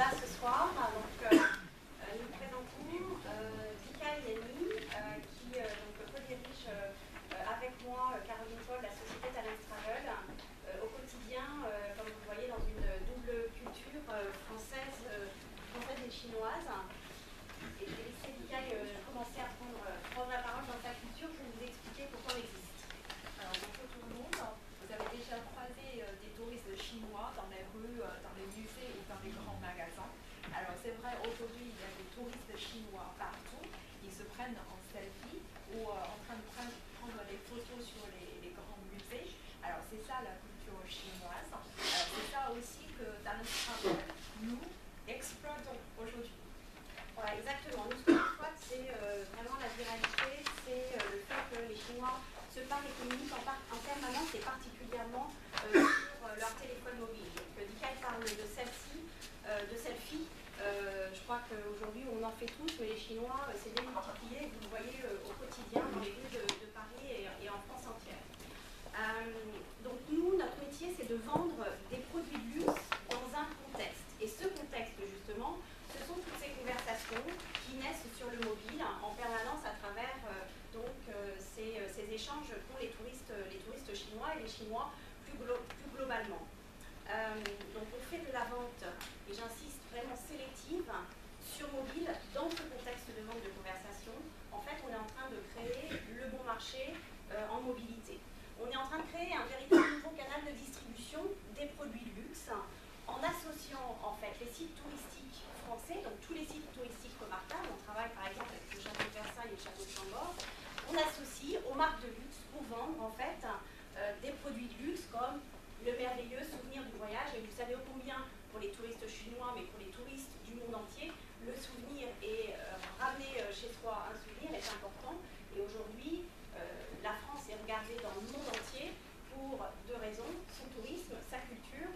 là ce soir. Nous présentons Dika Yanni, qui co-dirige avec moi, Caroline Paul, la société Talent Travel, au quotidien, comme vous le voyez, dans une double culture française et chinoise. Et je vais laisser Dika commencer à prendre la parole dans sa culture pour vous expliquer pourquoi on existe. Alors, bonjour tout le monde. Vous avez déjà croisé des touristes chinois dans les rues, dans les musées ou dans les grands magasins. Alors, c'est vrai, aujourd'hui, il y a des touristes chinois partout. Ils se prennent en selfie ou en train de prendre des photos sur les grands musées. Alors, c'est ça la culture chinoise. C'est ça aussi que Talent Travel, nous, exploitons aujourd'hui. Voilà, exactement. Nous, ce qu'on exploite, c'est vraiment la viralité, c'est le fait que les Chinois se parlent et communiquent en permanence et particulièrement sur leur téléphone mobile. Donc, Dika parle de selfie. Je crois qu'aujourd'hui, on en fait tous, mais les Chinois, c'est démultiplié. Vous le voyez au quotidien dans les rues de Paris et en France entière. Donc, nous, notre métier, c'est de vendre des produits de luxe dans un contexte. Et ce contexte, justement, ce sont toutes ces conversations qui naissent sur le mobile en permanence à travers ces échanges pour les touristes chinois et les Chinois plus globalement. Donc on fait de la vente, et j'insiste, vraiment sélective sur mobile dans ce contexte de vente de conversation. En fait, on est en train de créer le bon marché en mobilité. On est en train de créer un véritable nouveau canal de distribution des produits de luxe en associant en fait les sites touristiques français, donc tous les sites touristiques remarquables. On travaille par exemple avec le château de Versailles et le château de Chambord. On associe aux marques de luxe pour vendre en fait des produits de luxe comme le merveilleux souvenir du voyage. Et vous savez ô combien pour les touristes chinois, mais pour les touristes du monde entier, le souvenir et ramener chez soi un souvenir est important. Et aujourd'hui, la France est regardée dans le monde entier pour deux raisons: son tourisme, sa culture,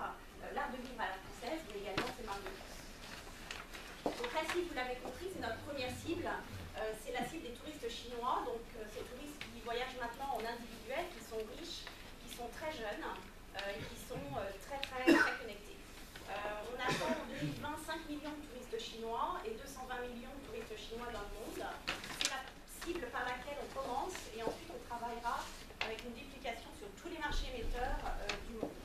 l'art de vivre à la française, mais également ses marques de luxe. Donc la cible, vous l'avez compris, c'est notre première cible. C'est la cible des touristes chinois, donc ces touristes qui voyagent maintenant en individuel, qui sont riches, qui sont très jeunes et qui sont très connectés. On attend en 2020 5 millions de touristes chinois et 220 millions de touristes chinois dans le monde. C'est la cible par laquelle on commence et ensuite on travaillera avec une duplication sur tous les marchés émetteurs du monde.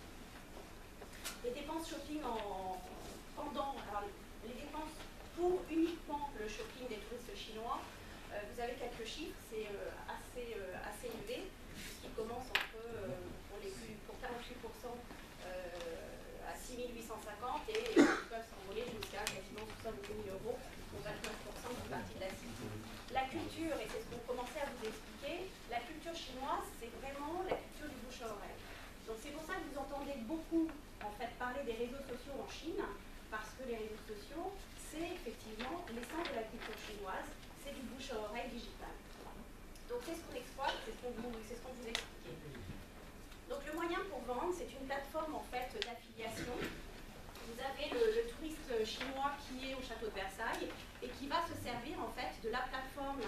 Les dépenses shopping les dépenses pour uniquement le shopping des touristes chinois, vous avez quelques chiffres, c'est assez élevé, puisqu'il commence pour 48% à 6 850 et ils peuvent s'envoler jusqu'à quasiment 70 000 euros pour 29% d'une partie de la cible. La culture, et c'est ce qu'on commençait à vous expliquer, la culture chinoise, c'est vraiment la culture du bouche à oreille. Donc c'est pour ça que vous entendez beaucoup en fait parler des réseaux sociaux en Chine, parce que les réseaux sociaux, c'est effectivement l'essence de la culture chinoise, c'est du bouche à oreille digital. Donc c'est ce qu'on exploite, c'est ce qu'on vous expliquait. Donc le moyen pour vendre, c'est une plateforme en fait d'affiliation. Vous avez le touriste chinois qui est au château de Versailles et qui va se servir en fait de la plateforme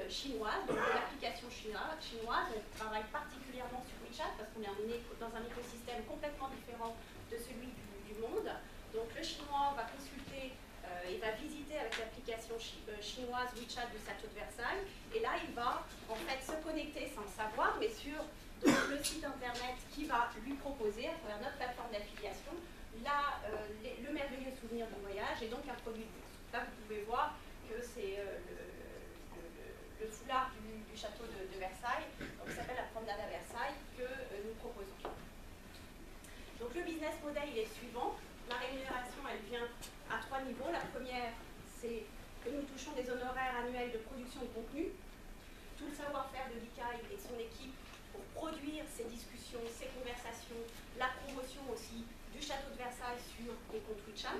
chinoise, donc de l'application chinoise. On travaille particulièrement sur WeChat parce qu'on est dans un écosystème complètement différent de celui du monde. Donc le chinois va consulter et va visiter avec l'application chinoise WeChat du château de Versailles. Et là, il va en fait se connecter sans le savoir, mais sur le site internet qui va lui proposer, à travers notre plateforme d'affiliation, le merveilleux souvenir du voyage et donc un produit de luxe. Là, vous pouvez voir que c'est le foulard du château de Versailles, qui s'appelle la promenade à Versailles, que nous proposons. Donc le business model, il est suivant. La rémunération, elle vient à 3 niveaux. La première, c'est que nous touchons des honoraires annuels de production de contenu. Tout le savoir-faire de Dika et de son équipe pour produire ces discussions, ces conversations, la promotion aussi du château de Versailles sur les comptes WeChat.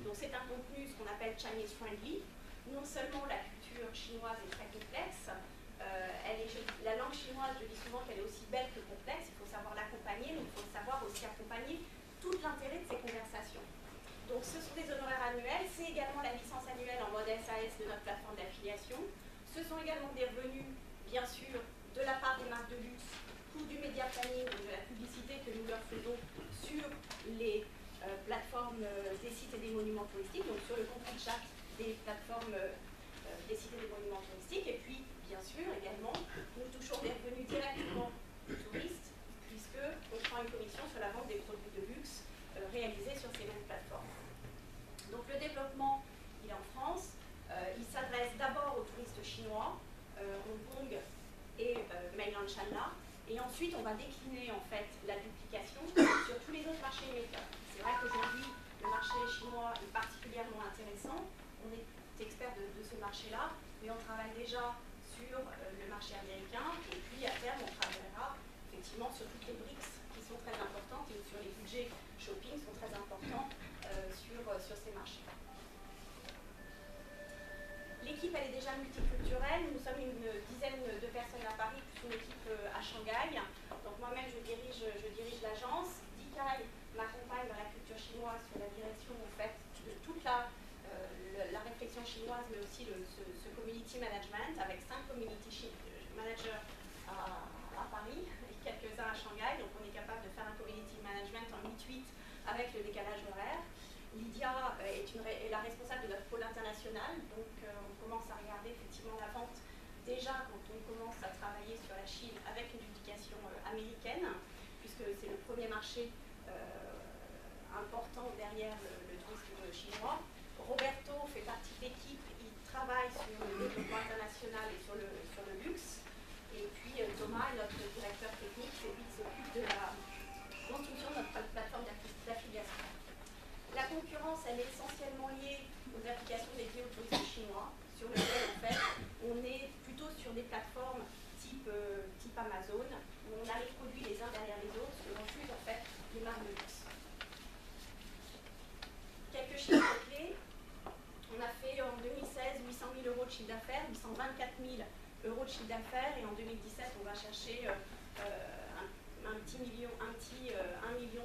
Donc c'est un contenu, ce qu'on appelle Chinese friendly. Non seulement la culture chinoise est très complexe, la langue chinoise, je dis souvent qu'elle est aussi belle que complexe, il faut savoir l'accompagner, mais il faut savoir aussi accompagner tout l'intérêt de ces conversations. Donc ce sont des honoraires annuels, c'est également la licence annuelle en mode SAS de notre plateforme d'affiliation. Ce sont également des revenus, bien sûr, de la part des marques de luxe pour du média planning, donc de la publicité que nous leur faisons sur les plateformes des sites et des monuments touristiques, donc sur le contenu de chat des plateformes des sites des monuments touristiques. Et puis, bien sûr, également, nous touchons des revenus directement aux touristes, puisqu'on prend une commission sur la vente des produits de luxe réalisés sur ces mêmes plateformes. Donc le développement, il est en France. Il s'adresse d'abord aux touristes chinois, Hong Kong et Mainland China. Et ensuite, on va décliner en fait la duplication sur tous les autres marchés émetteurs. C'est vrai qu'aujourd'hui, le marché chinois est particulièrement intéressant. On est expert de ce marché-là, mais on travaille déjà sur le marché américain. Et puis à terme, on travaillera effectivement sur toutes les BRICS qui sont très importantes et sur les budgets shopping sont très importants sur ces marchés. L'équipe, elle est déjà multiculturelle. Nous sommes une dizaine de personnes à Paris, plus une équipe à Shanghai. Donc moi-même, je dirige l'agence. Dikai m'accompagne dans la culture chinoise sur la direction en fait, de toute la réflexion chinoise, mais aussi ce community management, avec 5 community managers à Paris et quelques-uns à Shanghai. Donc on est capable de faire un community management en 8-8 avec le décalage horaire. Lydia est la responsable de notre pôle international, donc on commence à regarder effectivement la vente déjà quand on commence à travailler sur la Chine avec une duplication américaine, puisque c'est le premier marché important derrière le tourisme chinois. Roberto fait partie de l'équipe, il travaille sur le développement international et sur le luxe. Et puis Thomas, notre directeur technique, c'est lui qui s'occupe de la construction de notre plateforme d'affiliation. La concurrence, elle est essentiellement liée aux applications dédiées au tourisme chinois, sur lesquelles, en fait, on est plutôt sur des plateformes type Amazon, où on a les produits les uns derrière les autres, et on refuse, en fait, les marques de luxe. Quelques chiffres clés. On a fait en 2016 800 000 euros de chiffre d'affaires, 824 000 euros de chiffre d'affaires, et en 2017, on va chercher un million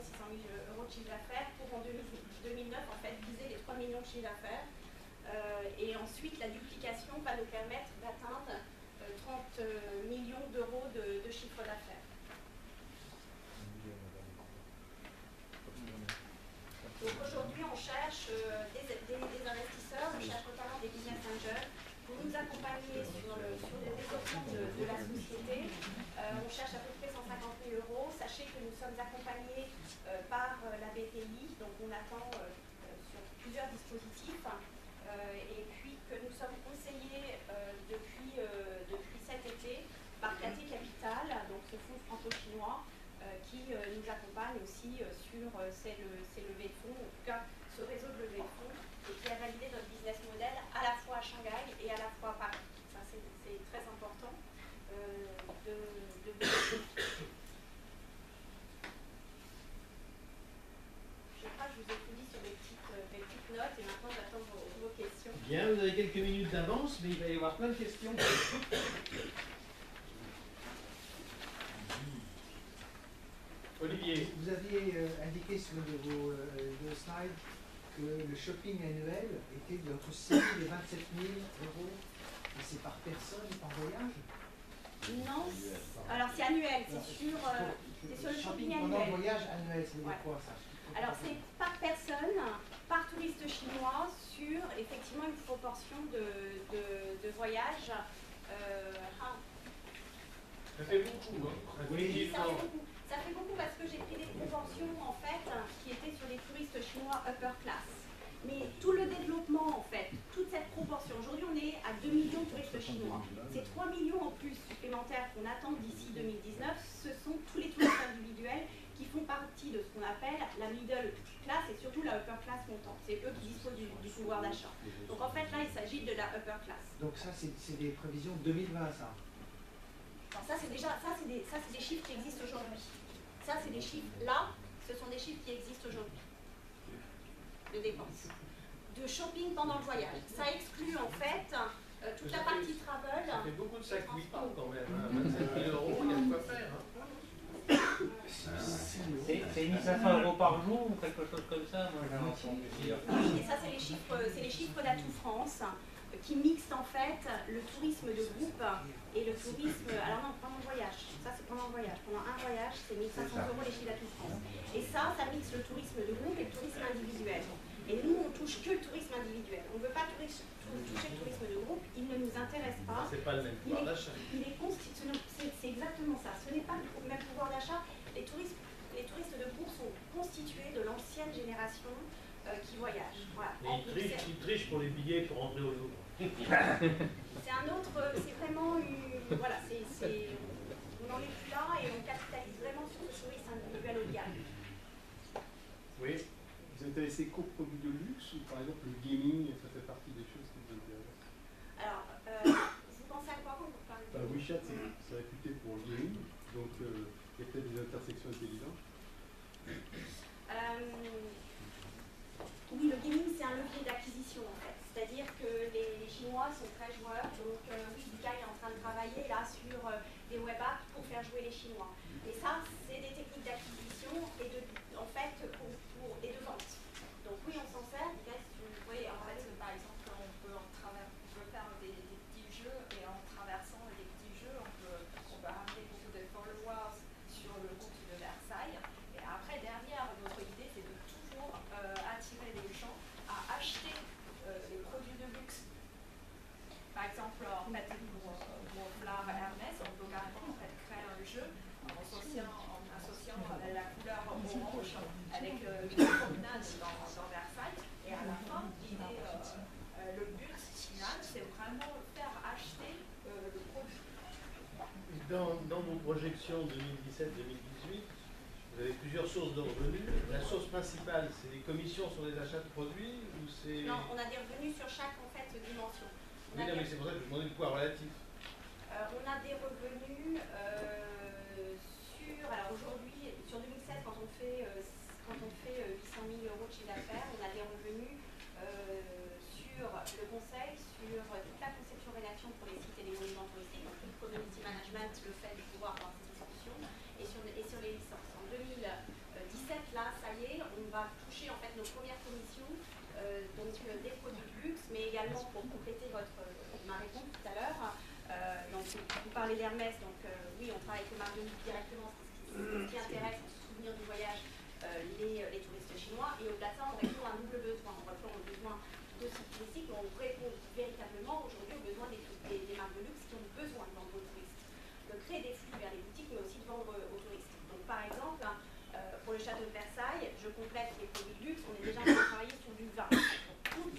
600 000 euros de chiffre d'affaires pour en 2009 en fait viser les 3 millions de chiffre d'affaires et ensuite la duplication va nous permettre d'atteindre 30 millions d'euros de chiffre d'affaires. Donc aujourd'hui on cherche des investisseurs, on cherche notamment des business angels pour nous accompagner sur le développement de la société. On cherche à peu près 150 000 euros. Sachez que nous sommes accompagnés par la BPI, donc on attend sur plusieurs dispositifs, et puis que nous sommes conseillés depuis cet été par KT Capital, donc ce fonds franco-chinois, qui nous accompagne aussi sur ces levées de fonds, en tout cas ce réseau de levées de fonds, et qui a validé notre business model à la fois à Shanghai et à la fois à Paris. Ça, c'est très important de je crois que je vous ai tout dit sur mes petites notes, et maintenant j'attends vos questions. Bien, vous avez quelques minutes d'avance, mais il va y avoir plein de questions. Olivier. Vous aviez indiqué sur une de vos slides que le shopping annuel était entre 6 000 et 27 000 euros. Et c'est par personne, par voyage? Non, alors c'est annuel, c'est sur le shopping annuel. Pendant le voyage annuel, ça veut dire quoi ça? Alors c'est par personne, par touriste chinois, sur effectivement une proportion de voyages. Ça fait beaucoup, hein? Oui, ça fait beaucoup. Ça fait beaucoup parce que j'ai pris des proportions en fait qui étaient sur les touristes chinois upper class. Mais tout le développement en fait, toute cette proportion, aujourd'hui on est à 2 millions de touristes chinois. Ces 3 millions en plus supplémentaires qu'on attend d'ici 2019, ce sont tous les touristes individuels qui font partie de ce qu'on appelle la middle class et surtout la upper class montante. C'est eux qui disposent du pouvoir d'achat. Donc en fait là il s'agit de la upper class. Donc ça c'est des prévisions 2020 ça? Alors ça c'est des chiffres qui existent aujourd'hui. Ça c'est des chiffres, là, ce sont des chiffres qui existent aujourd'hui. De dépenses. De shopping pendant le voyage. Ça exclut en fait toute la partie travel. Ça fait beaucoup de sacs 8 ans quand même. 27 000 euros, il y a de quoi faire. C'est 1 500 euros par jour ou quelque chose comme ça? Moi, j'ai entendu dire. Et ça, c'est les chiffres d'Atout France qui mixent en fait le tourisme de groupe et le tourisme. Alors non, pendant le voyage. Ça, c'est pendant le voyage. Pendant un voyage, c'est 1 500 euros les chiffres d'Atout France. Et ça mixe le tourisme de groupe et le tourisme individuel. Et nous, on touche que le tourisme individuel. On ne veut pas toucher le tourisme de groupe, il ne nous intéresse pas. C'est pas le même pouvoir d'achat. C'est exactement ça. Ce n'est pas le même pouvoir d'achat. Les touristes de groupe sont constitués de l'ancienne génération qui voyage. Voilà. Ils trichent pour les billets pour rentrer au Louvre. C'est un autre, c'est vraiment une, voilà, on n'en est plus là et on capitalise vraiment sur le tourisme individuel haut de gamme. Oui. Vous êtes intéressé qu'aux produits de luxe ou par exemple le gaming, ça fait partie des choses qui vous intéressent? Alors, vous pensez à quoi quand vous parlez de WeChat, c'est réputé pour le gaming, donc il y a peut-être des intersections intelligentes. Oui, le gaming, c'est un levier d'acquisition en fait. C'est-à-dire que les Chinois sont très joueurs, donc Vika est en train de travailler là sur des web apps pour faire jouer les Chinois. Et ça, c'est des techniques d'acquisition et de vente. Donc oui, on s'en sert. Oui, en fait, par exemple, on peut faire des petits jeux et en traversant des petits jeux, on peut ramener beaucoup de followers sur le compte de Versailles. Et après, derrière, notre idée, c'est de toujours attirer les gens à acheter les produits de luxe. Par exemple, en fait, pour Flard Hermès, on peut carrément créer un jeu en associant la couleur orange avec une promenade dans Versailles. Et à la fin, l'idée, le but final, c'est vraiment faire acheter le produit. Dans vos projections 2017-2018, vous avez plusieurs sources de revenus. La source principale, c'est les commissions sur les achats de produits ou c'est... Non, on a des revenus sur chaque en fait dimension. Oui, non, mais c'est pour ça que je vous demandais le poids relatif. On a des revenus alors aujourd'hui, sur 2016, quand on fait 800 000 euros de chiffre d'affaires, on a des revenus sur le conseil, sur toute la conception-rédaction pour les sites et les monuments touristiques, donc tout le community management, le fait de pouvoir avoir ces discussions, et sur les licences. En 2017, là, ça y est, on va toucher en fait nos premières commissions, donc des produits de luxe, mais également pour compléter ma réponse tout à l'heure. Donc, vous parlez d'Hermès, donc oui, on travaille avec les marques de luxe directement, ce qui intéresse, en souvenir du voyage, les touristes chinois. Et au-delà de ça, on répond à un double besoin. On répond aux besoins de sites touristiques, mais on répond véritablement aujourd'hui aux besoins des marques de luxe qui ont besoin de vendre aux touristes, de créer des flux vers les boutiques, mais aussi de vendre aux touristes. Donc, par exemple, pour le château de Versailles, je complète les produits de luxe, on est déjà en train de travailler sur du vin. Donc,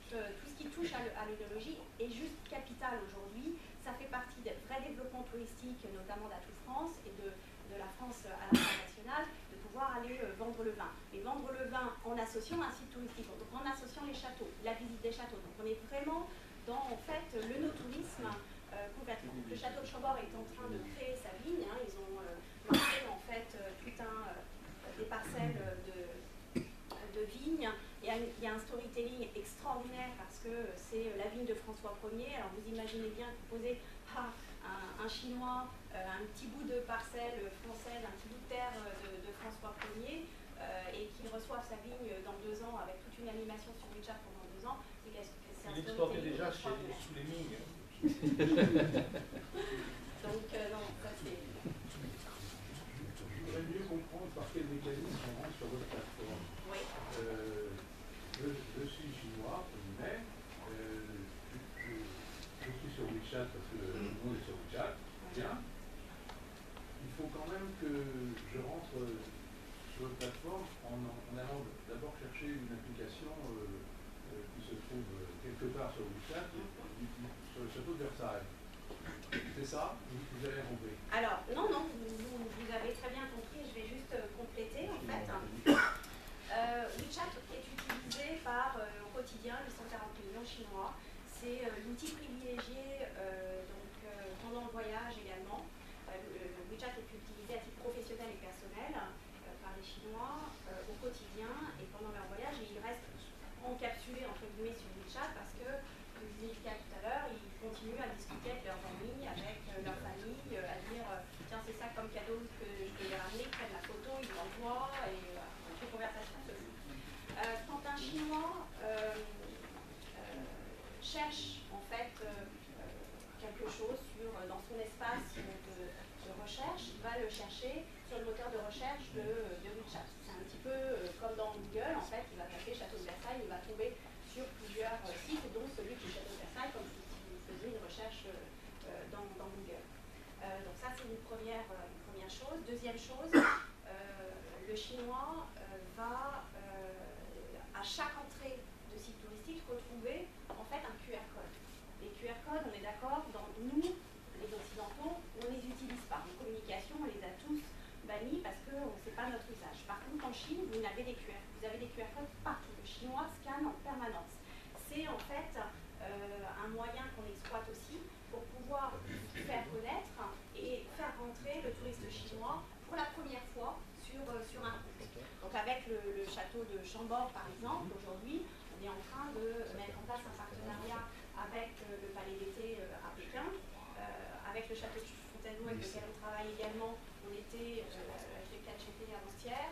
tout ce qui touche à l'œnologie est juste capital aujourd'hui. Ça fait partie des vrais développements touristiques, notamment d'Atout France et de la France à l'international, de pouvoir aller vendre le vin. Et vendre le vin en associant un site touristique, donc en associant les châteaux, la visite des châteaux. Donc on est vraiment dans en fait l'œnotourisme complètement. Le château de Chambord est en train de créer sa vigne. Hein, ils ont lancé en fait des parcelles de vignes. Il y a un storytelling extraordinaire parce que c'est la vigne de François Ier. Alors vous imaginez bien que vous posez un Chinois, un petit bout de parcelle française, un petit bout de terre de François Ier, et qu'il reçoive sa vigne dans 2 ans avec toute une animation sur WeChat pendant 2 ans. C'est un Il exportait storytelling déjà extraordinaire. sous les Ming. Donc non, ça c'est... Je voudrais mieux comprendre par quel mécanisme on rentre sur votre plateforme. Oui. Je suis chinois, mais je suis sur WeChat parce que tout le monde est sur WeChat. Bien. Il faut quand même que je rentre sur votre plateforme en allant d'abord chercher une application qui se trouve quelque part sur WeChat, sur le château de Versailles. C'est ça? Vous avez compris? Alors, non, vous avez très bien compris, je vais juste compléter en fait. WeChat est utilisé par au quotidien 840 millions chinois. C'est l'outil privilégié pendant le voyage également. WeChat est utilisé à titre professionnel et personnel par les Chinois au quotidien et pendant leur voyage. Et ils restent encapsulés entre guillemets sur WeChat parce que, comme je disais tout à l'heure, ils continuent à discuter avec leurs amis, avec leur famille, à dire tiens, c'est ça comme cadeau que je vais leur ramener, ils prennent la photo, ils l'envoient et les conversations se font. Quand un Chinois cherche en fait quelque chose dans son espace de recherche, il va le chercher sur le moteur de recherche de WeChat. C'est un petit peu comme dans Google, en fait, il va deuxième chose, le chinois va à chaque entrée de site touristique retrouver en fait un QR code. Les QR codes, on est d'accord, nous, les Occidentaux, on ne les utilise pas. En communication, on les a tous bannis parce que ce n'est pas notre usage. Par contre, en Chine, vous avez des QR codes partout. Le chinois scanne en permanence. C'est en fait un moyen qu'on exploite aussi pour pouvoir faire connaître et faire rentrer le touriste chinois pour la première fois sur un compte. Donc avec le château de Chambord, par exemple, aujourd'hui, on est en train de mettre en place un partenariat avec le Palais d'été à Pékin, avec le château de Fontainebleau avec lequel on travaille également. On était avec les 4 GP avant-hier.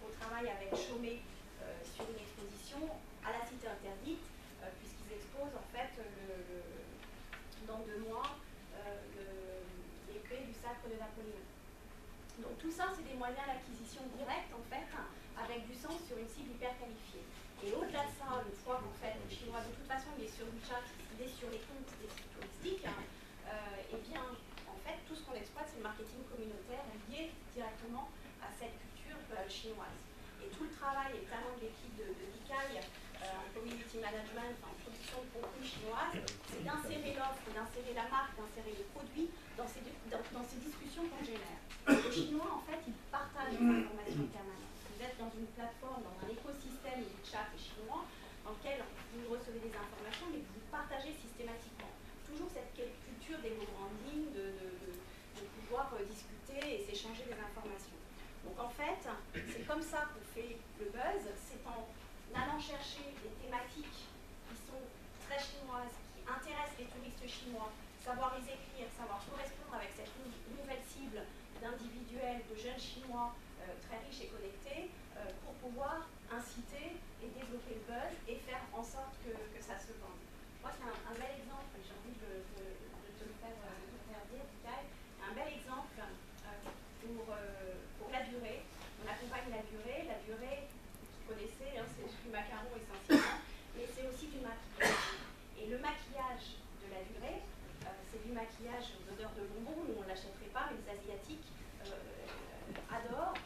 On travaille avec Chaumet sur une exposition à la Cité Interdite, puisqu'ils exposent en fait dans 2 mois l'épée du sacre de Napoléon. Donc tout ça, c'est des moyens d'acquisition directe en fait, avec du sens sur une cible hyper qualifiée. Et au-delà de ça, une fois qu'en fait le chinois de toute façon il est sur WeChat, il est sur les comptes des sites touristiques, et bien en fait tout ce qu'on exploite c'est le marketing communautaire lié directement à cette culture chinoise. Et tout le travail, notamment de l'équipe de Dikai, en community management, en production de contenu chinoise, c'est d'insérer l'offre, d'insérer la marque, d'insérer le produit dans ces discussions qu'on génère. Le chinois, en fait, il partage des informations permanentes. Vous êtes dans une plateforme, dans un écosystème de chat chinois, dans lequel vous recevez des informations, mais que vous partagez systématiquement. Toujours cette culture des mots branding, de pouvoir discuter et s'échanger des informations. Donc en fait, c'est comme ça qu'on fait le buzz, c'est en allant chercher des thématiques qui sont très chinoises, qui intéressent les touristes chinois, savoir les écrire, savoir correspondre avec cette nouvelle cible d'individuels, de jeunes chinois très riches et connectés, pour pouvoir inciter et développer le buzz et faire en sorte que ça se vende. Moi, c'est un bel exemple, j'ai envie de te le faire dire, Dikai, un bel exemple pour la durée. On accompagne la durée, vous connaissez, hein, c'est du macaron essentiellement, mais c'est aussi du maquillage. Et le maquillage de la durée, c'est du maquillage aux odeurs de bonbons, nous on ne l'achèterait pas, mais les Asiatiques adorent,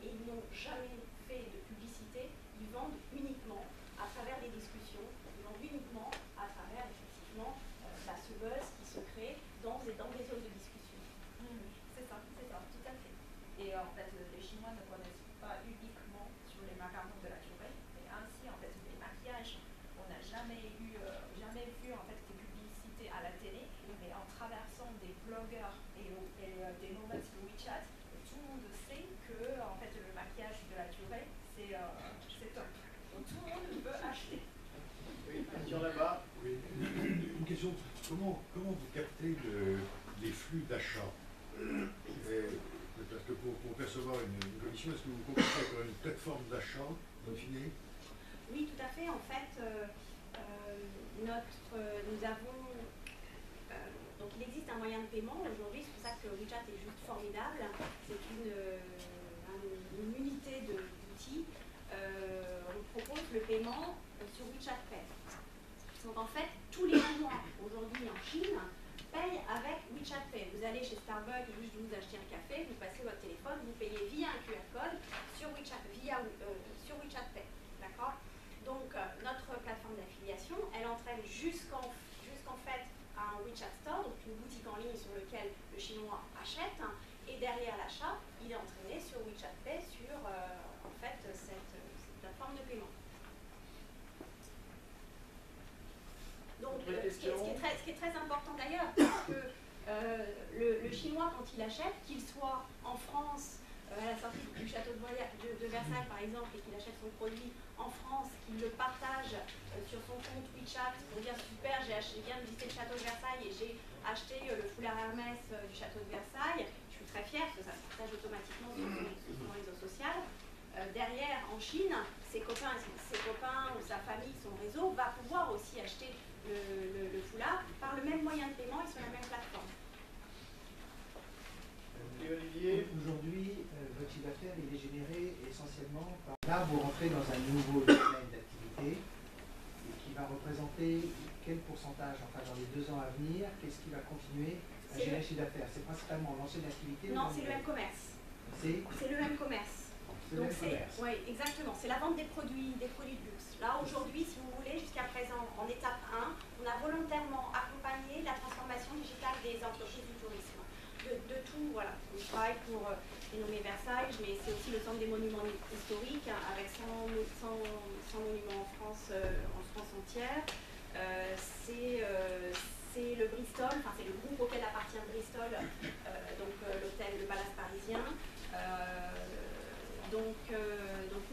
et ils n'ont jamais fait de publicité, ils vendent uniquement à travers les discussions, ils vendent uniquement à travers effectivement ce buzz qui se crée dans des zones de discussion. C'est ça, tout à fait. Et en fait, les Chinois ne connaissent pas uniquement sur les macarons de la durée, mais ainsi, en fait, les maquillages, on n'a jamais vu en fait des publicités à la télé, mais en traversant des blogueurs et des moments sur WeChat, tout le monde sait que en fait le maquillage de la durée, c'est top. Donc tout le monde peut acheter. Oui, question là-bas. Oui. Une question, comment vous captez les flux d'achat? Parce que pour percevoir une commission, est-ce que vous comportez comme une plateforme d'achat confinée? Oui, tout à fait. En fait, nous avons... donc il existe un moyen de paiement aujourd'hui, c'est pour ça que WeChat est juste formidable. C'est une unité d'outils. On propose le paiement sur WeChat Pay. Donc en fait, tous les mois aujourd'hui en Chine payent avec WeChat Pay. Vous allez chez Starbucks, vous achetez un café, vous passez votre téléphone, vous payez via un QR code sur WeChat, sur WeChat Pay. D'accord? Donc notre plateforme d'affiliation, elle entraîne jusqu'en fait à un WeChat Store, donc une boutique en ligne sur laquelle le chinois achète, et derrière l'achat, il est entraîné sur WeChat Pay sur en fait cette plateforme de paiement. Donc ce qui est très important d'ailleurs, parce que le chinois quand il achète, qu'il soit en France, à la sortie du château de Versailles par exemple, et qu'il achète son produit en France, qu'il le partage sur son compte WeChat pour dire super, j'ai bien visité le château de Versailles et j'ai acheté le foulard Hermès du château de Versailles, je suis très fière parce que ça se partage automatiquement sur son réseau social. Derrière, en Chine, ses copains ou sa famille, son réseau, va pouvoir aussi acheter le foulard par le même moyen de paiement et sur la même plateforme. Olivier. Aujourd'hui, votre chiffre d'affaires, il est généré essentiellement par... Là, vous rentrez dans un nouveau domaine d'activité et qui va représenter quel pourcentage, enfin dans les 2 ans à venir, qu'est-ce qui va continuer à générer le chiffre d'affaires? C'est principalement lancer l'activité? Non, c'est le M-commerce. C'est le M-commerce. Donc oui, exactement. C'est la vente des produits de luxe. Là, aujourd'hui, si vous voulez, jusqu'à présent, en étape 1, on a volontairement accompagné la transformation digitale des entreprises du tourisme. De tout, voilà. On travaille pour dénommer Versailles, mais c'est aussi le centre des monuments historiques, hein, avec 100 monuments en France entière. C'est le Bristol, enfin c'est le groupe auquel appartient Bristol, donc l'hôtel, le Palace parisien. Donc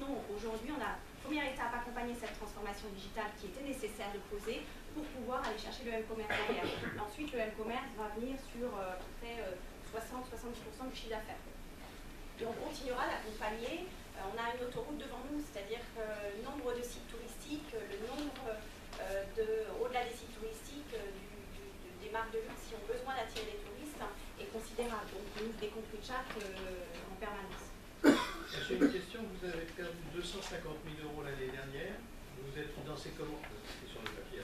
non, aujourd'hui on a, première étape, accompagner cette transformation digitale qui était nécessaire de poser pour pouvoir aller chercher le M-commerce derrière. Ensuite le M-commerce va venir sur à peu près 60-70% du chiffre d'affaires. Et on continuera d'accompagner, on a une autoroute devant nous, c'est-à-dire que le nombre de sites touristiques, le nombre au-delà des sites touristiques, des marques de luxe qui ont besoin d'attirer les touristes est considérable. Donc on ouvre des comptes WeChat en permanence. J'ai une question, vous avez perdu 250 000 € l'année dernière, vous êtes financé comment? C'est sur le papier.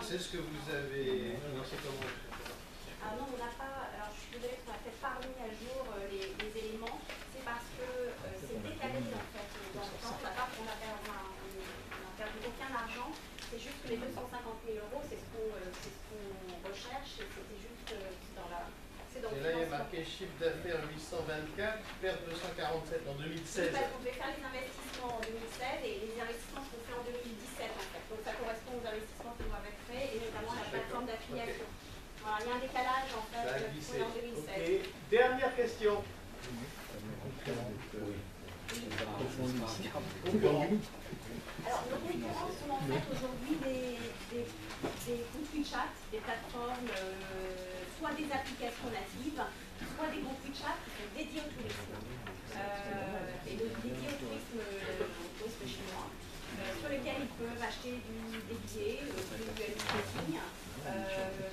C'est ce que vous avez financé comment? Ah non, on n'a pas, alors je suis désolée qu'on n'a peut-être pas remis à jour les éléments, c'est parce que c'est décalé en fait dans le temps, on n'a perdu aucun argent, c'est juste que les 250 000 €, c'est ce qu'on recherche, et c'était juste dans la... Et là, il y a marqué chiffre d'affaires 824, perte 247 en 2016. On devait faire les investissements en 2016 et les investissements sont faits en 2017 en fait. Donc ça correspond aux investissements que vous avez faits et notamment la plateforme d'affiliation. Voilà, il y a un décalage en fait en 2016. Okay. Dernière question. Alors, nos concurrents sont en fait aujourd'hui des groupes WeChat, des plateformes, soit des applications natives, soit des groupes WeChat qui sont dédiés au tourisme. Et dédiés au tourisme chinois, sur lesquels ils peuvent acheter des billets, du ticketing,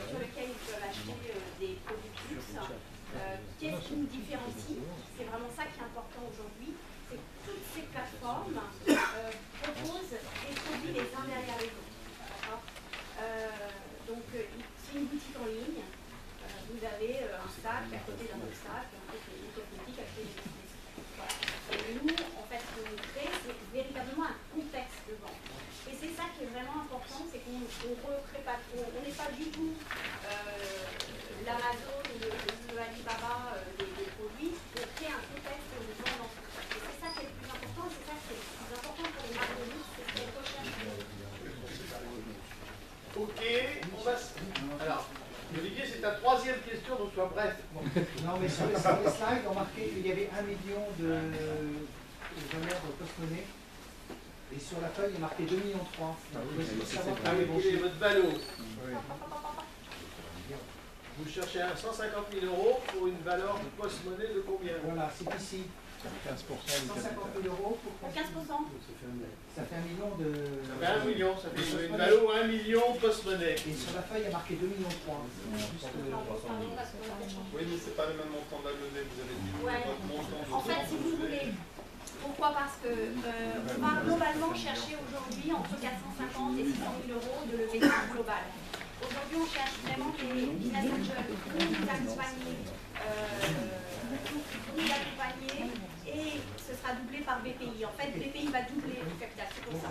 sur lesquels ils peuvent acheter des produits de luxe. Qu'est-ce qui nous différencie? C'est vraiment ça qui est important aujourd'hui. C'est que toutes ces plateformes proposent des produits les uns derrière les autres. Donc, c'est une boutique en ligne. Vous avez un sac à côté d'un autre sac, une cosmétique à côté d'une cosmétique. Voilà. Et nous, en fait, ce que nous créons, c'est véritablement un contexte de vente. Et c'est ça qui est vraiment important, c'est qu'on ne recrée pas, on n'est pas du tout l'Amazon ou le Alibaba des produits, on crée un contexte de vente. Et c'est ça qui est le plus important, et c'est ça qui est le plus important pour les marques de luxe, c'est ce qu'on recherche. Ok, on va... Alors, Olivier, c'est ta troisième question, donc sois bref. Non, mais sur les slides, on marquait qu'il y avait 1 million de valeurs de post-monnaie. Et sur la feuille, il est marqué 2,3 millions. Quel est votre ballot? Vous cherchez 150 000 € pour une valeur de post-monnaie de combien? Voilà, c'est ici. 150 000 € pour 15%. Ça fait 1 million de... Ça fait 1 million, ça fait une valeur 1 million post-monnaie. Et sur la feuille, il y a marqué 2,3 millions. Oui, mais c'est pas le même montant de la levée, vous avez dit votre montant. En fait, si vous voulez, pourquoi? Parce que on va globalement chercher aujourd'hui entre 450 et 600 000 € de levée globale. Aujourd'hui, on cherche vraiment des business angels pour nous accompagner, et ce sera doublé par BPI. En fait, BPI va doubler le capital, c'est pour ça.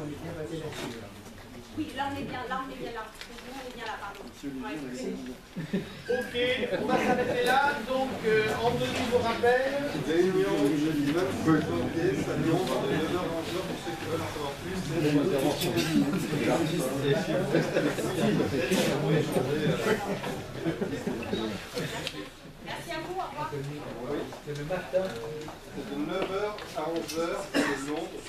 Oui, là on est bien là. On est bien là, pardon. Ouais, ok, on va s'arrêter là. Donc, Anthony vous rappelle. Réunion jeudi 29 janvier, samedi 11 de 9h à 11h pour ceux qui veulent en savoir plus. C'est mon intervention. Et si vous restez avec merci à vous, au revoir. C'est le matin. C'est de 9h à 11h de Londres.